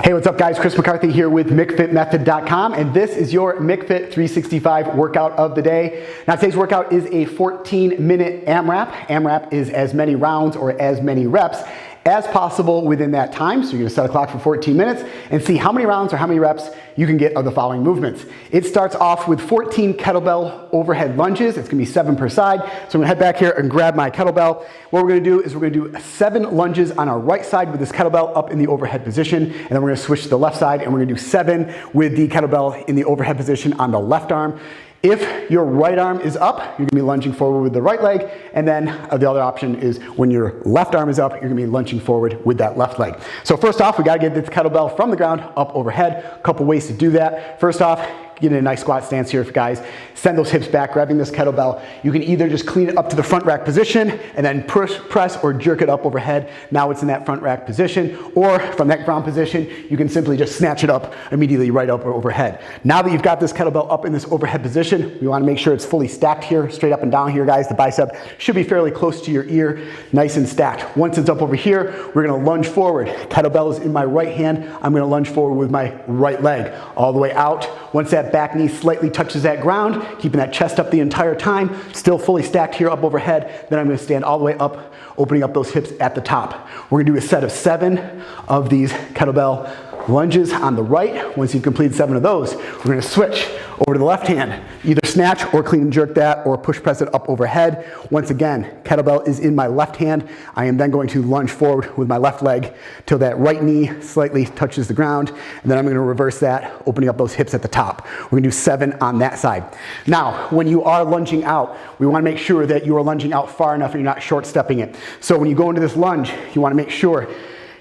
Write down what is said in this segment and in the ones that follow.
Hey, what's up guys? Chris McCarthy here with McFit365, and this is your McFit365 workout of the day. Now today's workout is a 14-minute AMRAP. AMRAP is as many rounds or as many reps as possible within that time. So you're gonna set a clock for 14 minutes and see how many rounds or how many reps you can get of the following movements. It starts off with 14 kettlebell overhead lunges. It's gonna be 7 per side. So I'm gonna head back here and grab my kettlebell. What we're gonna do is we're gonna do 7 lunges on our right side with this kettlebell up in the overhead position, and then we're gonna switch to the left side and we're gonna do 7 with the kettlebell in the overhead position on the left arm. If your right arm is up, you're gonna be lunging forward with the right leg, and then the other option is when your left arm is up, you're gonna be lunging forward with that left leg. So first off, we gotta get this kettlebell from the ground up overhead. A couple ways to do that. First off, get in a nice squat stance here, guys. Send those hips back, grabbing this kettlebell. You can either just clean it up to the front rack position and then press or jerk it up overhead. Now it's in that front rack position, or from that ground position, you can simply just snatch it up immediately right up or overhead. Now that you've got this kettlebell up in this overhead position, we wanna make sure it's fully stacked here, straight up and down here, guys. The bicep should be fairly close to your ear, nice and stacked. Once it's up over here, we're gonna lunge forward. Kettlebell is in my right hand. I'm gonna lunge forward with my right leg, all the way out. Once that back knee slightly touches that ground, keeping that chest up the entire time, still fully stacked here up overhead, then I'm gonna stand all the way up, opening up those hips at the top. We're gonna do a set of 7 of these kettlebell lunges on the right. Once you've completed 7 of those, we're gonna switch over to the left hand. Either snatch or clean and jerk that or push press it up overhead. Once again, kettlebell is in my left hand. I am then going to lunge forward with my left leg till that right knee slightly touches the ground, and then I'm gonna reverse that, opening up those hips at the top. We're gonna do 7 on that side. Now, when you are lunging out, we wanna make sure that you are lunging out far enough and you're not short stepping it. So when you go into this lunge, you wanna make sure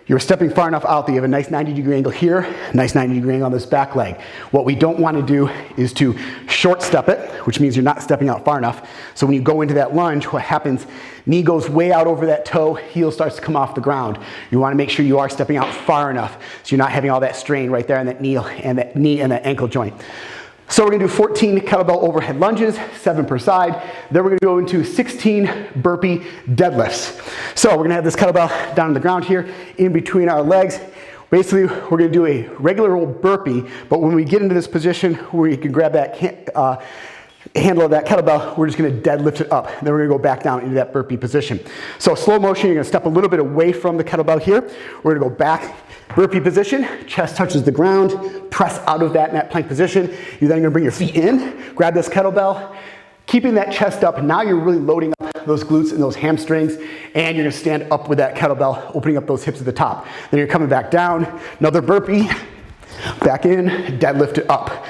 you're stepping far enough out that you have a nice 90-degree angle here, nice 90-degree angle on this back leg. What we don't want to do is to short step it, which means you're not stepping out far enough. So when you go into that lunge, what happens, knee goes way out over that toe, heel starts to come off the ground. You want to make sure you are stepping out far enough so you're not having all that strain right there on that knee and that ankle joint. So we're gonna do 14 kettlebell overhead lunges, 7 per side. Then we're gonna go into 16 burpee deadlifts. So we're gonna have this kettlebell down on the ground here, in between our legs. Basically, we're gonna do a regular old burpee, but when we get into this position where you can grab that handle of that kettlebell, we're just gonna deadlift it up. Then we're gonna go back down into that burpee position. So slow motion, you're gonna step a little bit away from the kettlebell here. We're gonna go back, burpee position, chest touches the ground, press out of that in that plank position. You're then gonna bring your feet in, grab this kettlebell, keeping that chest up. Now you're really loading up those glutes and those hamstrings, and you're gonna stand up with that kettlebell, opening up those hips at the top. Then you're coming back down, another burpee, back in, deadlift it up.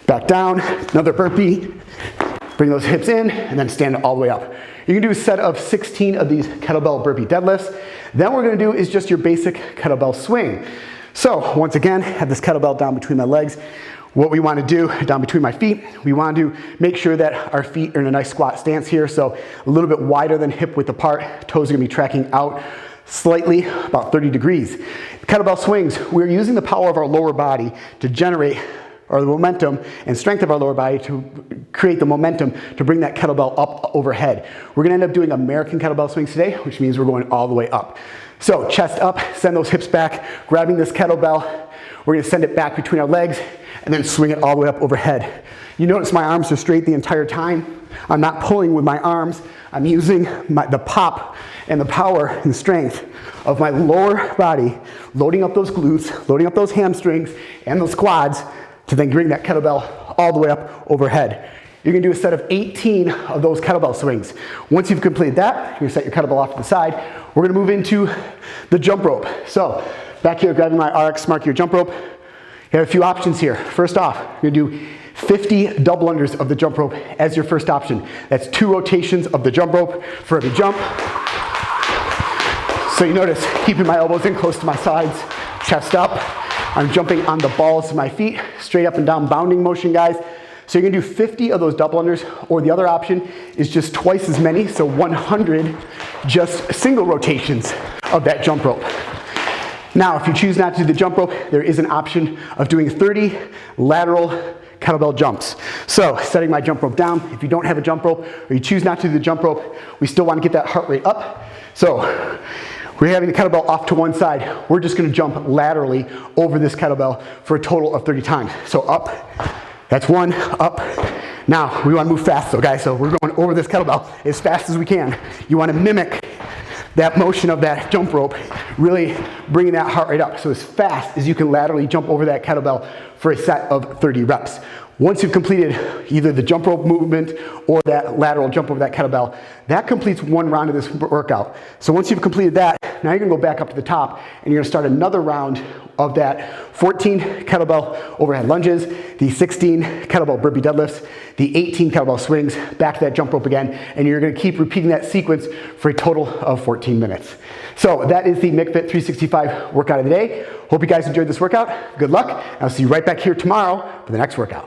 Back down, another burpee, bring those hips in, and then stand all the way up. You can do a set of 16 of these kettlebell burpee deadlifts. Then what we're gonna do is just your basic kettlebell swing. So once again, have this kettlebell down between my legs. What we wanna do, down between my feet, we want to make sure that our feet are in a nice squat stance here, so a little bit wider than hip width apart. Toes are gonna be tracking out slightly, about 30 degrees. Kettlebell swings, we're using the power of our lower body to generate or the momentum and strength of our lower body to create the momentum to bring that kettlebell up overhead. We're gonna end up doing American kettlebell swings today, which means we're going all the way up. So chest up, send those hips back, grabbing this kettlebell. We're gonna send it back between our legs and then swing it all the way up overhead. You notice my arms are straight the entire time. I'm not pulling with my arms. I'm using the pop and the power and strength of my lower body, loading up those glutes, loading up those hamstrings and those quads to then bring that kettlebell all the way up overhead. You're gonna do a set of 18 of those kettlebell swings. Once you've completed that, you're gonna set your kettlebell off to the side. We're gonna move into the jump rope. So back here, grabbing my RX Smart Gear jump rope. You have a few options here. First off, you're gonna do 50 double unders of the jump rope as your first option. That's 2 rotations of the jump rope for every jump. So you notice, keeping my elbows in close to my sides, chest up. I'm jumping on the balls of my feet, straight up and down bounding motion, guys. So you're gonna do 50 of those double unders, or the other option is just twice as many, so 100 just single rotations of that jump rope. Now, if you choose not to do the jump rope, there is an option of doing 30 lateral kettlebell jumps. So setting my jump rope down, if you don't have a jump rope or you choose not to do the jump rope, we still wanna get that heart rate up. So We're having the kettlebell off to one side. We're just gonna jump laterally over this kettlebell for a total of 30 times. So up, that's one, up. Now, we wanna move fast though, guys. So we're going over this kettlebell as fast as we can. You wanna mimic that motion of that jump rope, really bringing that heart rate up. So as fast as you can laterally jump over that kettlebell for a set of 30 reps. Once you've completed either the jump rope movement or that lateral jump over that kettlebell, that completes one round of this workout. So once you've completed that, now you're gonna go back up to the top and you're gonna start another round of that 14 kettlebell overhead lunges, the 16 kettlebell burpee deadlifts, the 18 kettlebell swings, back to that jump rope again, and you're gonna keep repeating that sequence for a total of 14 minutes. So that is the McFit365 workout of the day. Hope you guys enjoyed this workout. Good luck. I'll see you right back here tomorrow for the next workout.